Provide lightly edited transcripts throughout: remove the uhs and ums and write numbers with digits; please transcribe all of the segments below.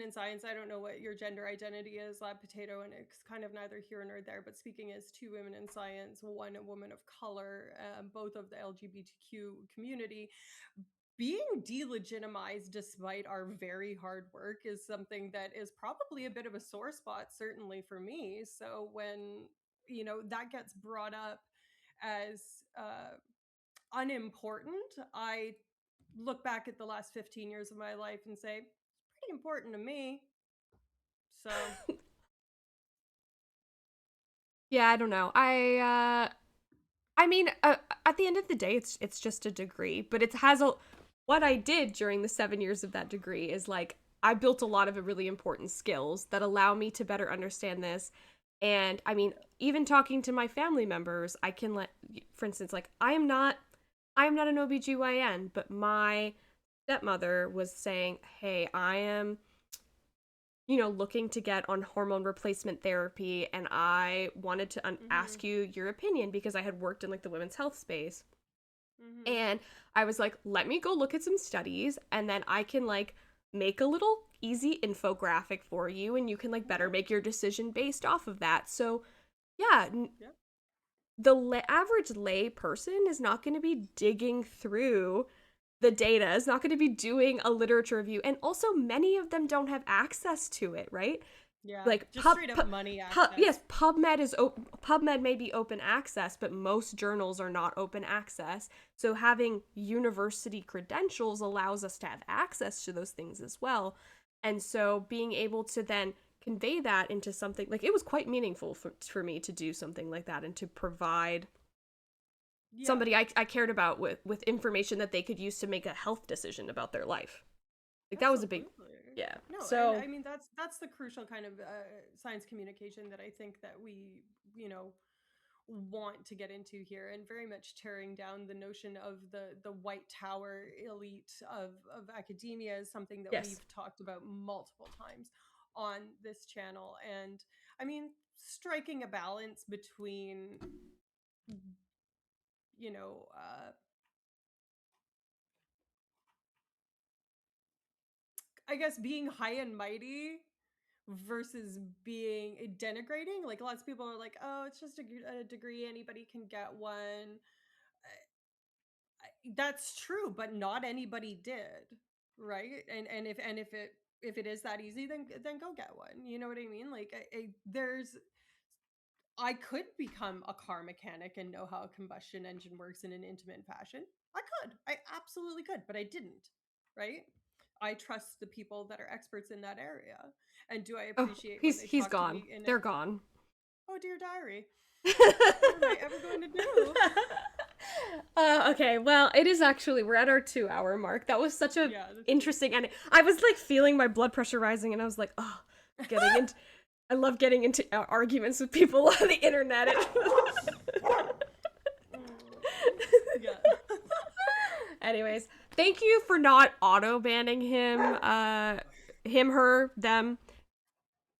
women in science, I don't know what your gender identity is, Lab Potato, and it's kind of neither here nor there, but speaking as two women in science, one a woman of color, both of the LGBTQ community, being delegitimized despite our very hard work is something that is probably a bit of a sore spot, certainly for me. So when, that gets brought up as unimportant, I look back at the last 15 years of my life and say, it's pretty important to me. So, Yeah, I don't know. I mean, at the end of the day, it's just a degree, but it has a. What I did during the 7 years of that degree is like I built a lot of really important skills that allow me to better understand this. And I mean, even talking to my family members, I can let, for instance, like I am not an OBGYN, but my stepmother was saying, "Hey, I am looking to get on hormone replacement therapy, and I wanted to mm-hmm, ask you your opinion because I had worked in like the women's health space." mm-hmm, And I was like, let me go look at some studies and then I can like make a little easy infographic for you and you can like better yeah, make your decision based off of that. So, yeah, yeah, the average lay person is not going to be digging through the data, is not going to be doing a literature review. And also, many of them don't have access to it, right? yeah. Like Just straight up money yes, access. PubMed may be open access, but most journals are not open access. So having university credentials allows us to have access to those things as well. And so being able to then convey that into something like it was quite meaningful for me to do something like that and to provide Yeah, somebody I cared about with information that they could use to make a health decision about their life. Like that was a big, absolutely. yeah. No, and So I mean that's the crucial kind of science communication that I think that we, you know, want to get into here, and very much tearing down the notion of the white tower elite of academia is something that yes. we've talked about multiple times on this channel. And I mean, striking a balance between, you know, I guess being high and mighty versus being denigrating. Like lots of people are like, oh, it's just a degree, anybody can get one. That's true, but not anybody did, right? And if it is that easy, then go get one. You know what I mean? Like I could become a car mechanic and know how a combustion engine works in an intimate fashion. I absolutely could, but I didn't, right? I trust the people that are experts in that area. And do I Oh, appreciate when they he's talk to gone. me in a, They're gone. oh dear diary, what am I ever going to do? Okay, well, it is actually we're at our 2 hour mark. That was such a Yeah, that's true. interesting, and I was like feeling my blood pressure rising, and I was like, oh, getting into. I love getting into arguments with people on the internet. Yeah. Anyways, thank you for not auto banning him. Him, her, them.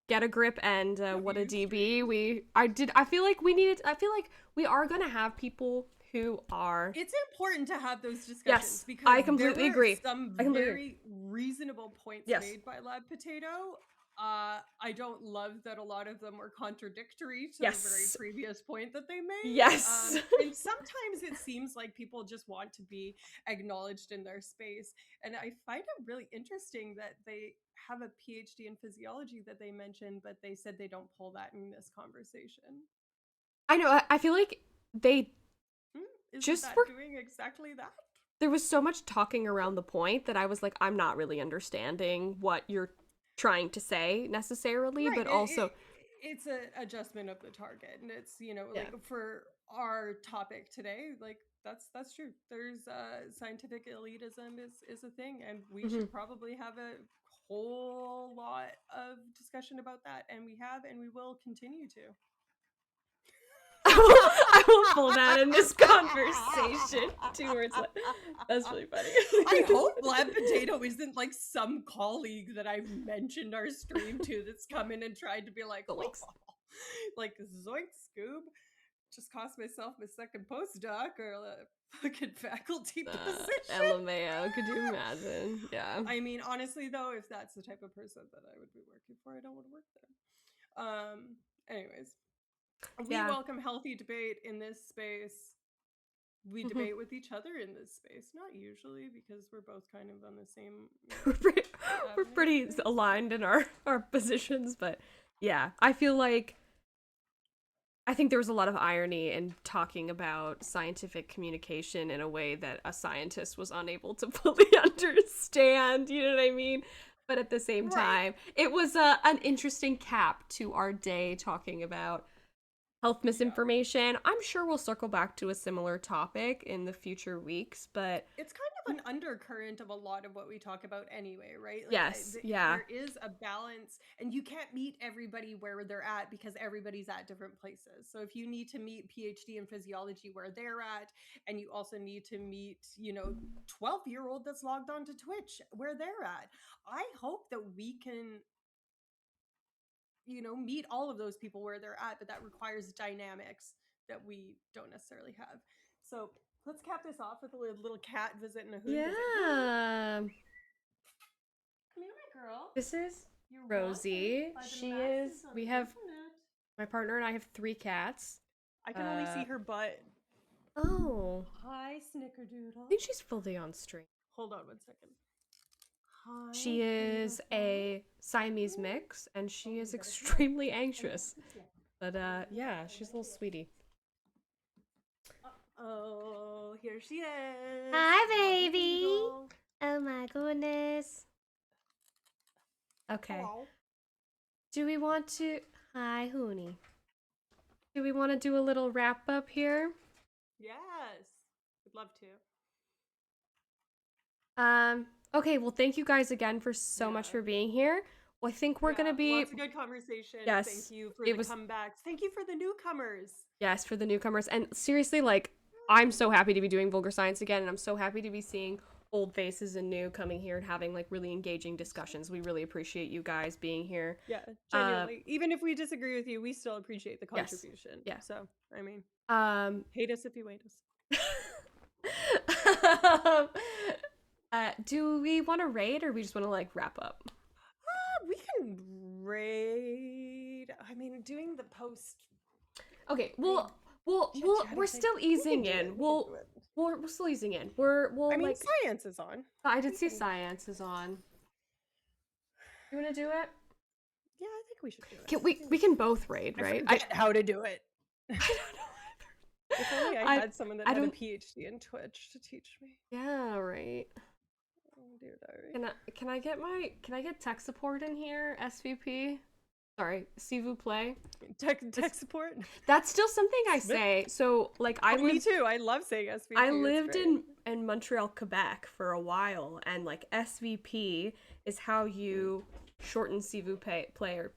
Get a grip and what a W DB. streams. I feel like we needed. I feel like we are gonna have people who are. It's important to have those discussions Yes, because I there completely were agree. some I completely agree. very reasonable points Yes. made by Lab Potato. I don't love that a lot of them were contradictory to the very Yes. previous point that they made. Yes. And sometimes it seems like people just want to be acknowledged in their space. And I find it really interesting that they have a PhD in physiology that they mentioned, but they said they don't pull that in this conversation. I know. I feel like they Hmm? Isn't just that were. doing exactly that? There was so much talking around the point that I was like, I'm not really understanding what you're trying to say necessarily, Right. but also, It's an adjustment of the target, and it's, yeah. like for our topic today, like that's true. There's scientific elitism is a thing, and we Hmm. should probably have a whole lot of discussion about that, and we have, and we will continue to. I will pull that in this conversation. 2 words left. That's really funny. I hope Lab Potato isn't like some colleague that I've mentioned our stream to that's come in and tried to be like, The oh, links. like zoink Scoob. just cost myself my second postdoc or a fucking faculty position. LMAO, could you imagine? Yeah. I mean, honestly, though, if that's the type of person that I would be working for, I don't want to work there. Anyways, we Yeah. welcome healthy debate in this space. We Mhm. debate with each other in this space, not usually because we're both kind of on the same, We're avenue pretty of things. aligned in our positions, but yeah, I feel like I think there was a lot of irony in talking about scientific communication in a way that a scientist was unable to fully understand. You know what I mean? But at the same Right. time, it was an interesting cap to our day talking about health Yeah. misinformation. I'm sure we'll circle back to a similar topic in the future weeks, but It's kind of an undercurrent of a lot of what we talk about anyway, right? Like yes, yeah. there is a balance, and you can't meet everybody where they're at because everybody's at different places. So if you need to meet PhD in physiology where they're at, and you also need to meet, 12-year-old that's logged on to Twitch where they're at, I hope that we can meet all of those people where they're at, but that requires dynamics that we don't necessarily have. So let's cap this off with a little cat visit and a hoon visit. Hoon, Yeah. come here, my girl. This is You're wanted Rosie. by the She is, masses on we the have, internet. my partner and I have 3 cats. I can only see her butt. Oh, Hi, I Snickerdoodle. think she's fully on stream. Hold on one second. Hi, She is beautiful. a Siamese mix, and she is You gotta sit. extremely And anxious. yeah. But yeah, she's a little sweetie. Oh, here she is. Hi, Lovely baby. doodle. Oh my goodness. Okay. Hello. Do we want to? Hi, Hooney. Do we want to do a little wrap up here? Yes. Would love to. Okay, well, thank you guys again for so much Yeah. for being here. Well, I think we're gonna be, lots of good conversation. yes, Thank you for it the was, comebacks. Thank you for the newcomers. yes, for the newcomers. And seriously, like, I'm so happy to be doing Vulgar Science again, and I'm so happy to be seeing old faces and new coming here and having like really engaging discussions. We really appreciate you guys being here. Yeah, genuinely. Even if we disagree with you, we still appreciate the Yes. contribution. Yeah. So, I mean, Um, hate us if you hate us. do we want to raid or we just want to like wrap up? We can raid. I mean, doing the post. Okay, Chit-chatting we're still thing. easing We can in. do it. We're still easing in. We'll I mean, like, science is on. I did We see can- science is on. You want to do it? Yeah, I think we should do it. We can both raid, I right? forget how to do it. I don't know If only either. I had someone that I had a don't. PhD in Twitch to teach me. Yeah, right. Oh dear diary. Can I get tech support in here? SVP. Sorry, s'il vous plaît. Tech support. That's still something I say. So like Me too. I love saying SVP. I It's lived great. in Montreal, Quebec for a while, and like SVP is how you shorten s'il vous plaît or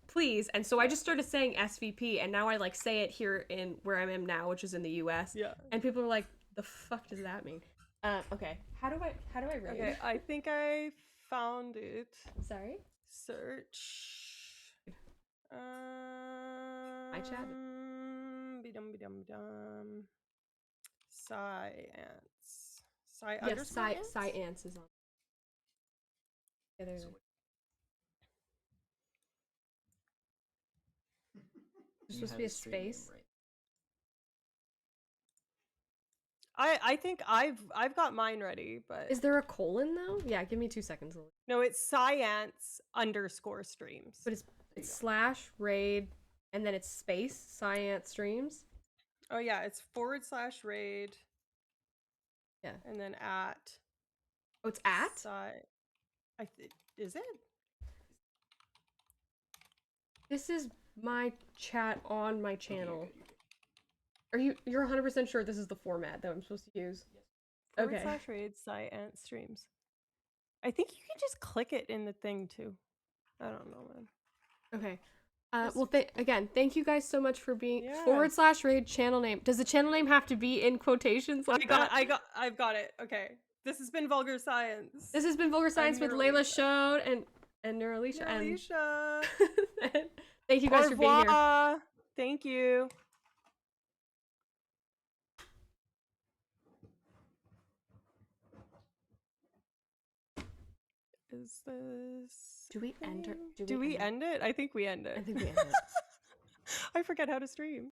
please. And so I just started saying SVP, and now I like say it here in where I am now, which is in the US. Yeah. And people are like, "The fuck does that mean?" Okay. How do I rate? Okay, I think I found it. Sorry. Search. My chat. Be-dum. Science. Yes, Ants? science is on. Yeah, there's supposed to be a space. I think I've got mine ready, but Is there a colon though? Yeah, give me 2 seconds. no, it's science_streams. But it's slash raid and then it's space science streams. Oh yeah, it's /raid. Yeah. And then at. Oh, it's at? Is it? This is my chat on my channel. You're 100% sure this is the format that I'm supposed to use? Yes. Okay. /raid science streams. I think you can just click it in the thing too. I don't know, man. Okay. Well, again, thank you guys so much for being /raid channel name. Does the channel name have to be in quotations like that? I've got it. Okay. This has been Vulgar Science. This has been Vulgar Science with Layla Shode and Neuralicia. Neuralicia. Thank you guys for being here. Thank you. Is this Do we end or do we end it? I think we end I it. think we end it. I forget how to stream.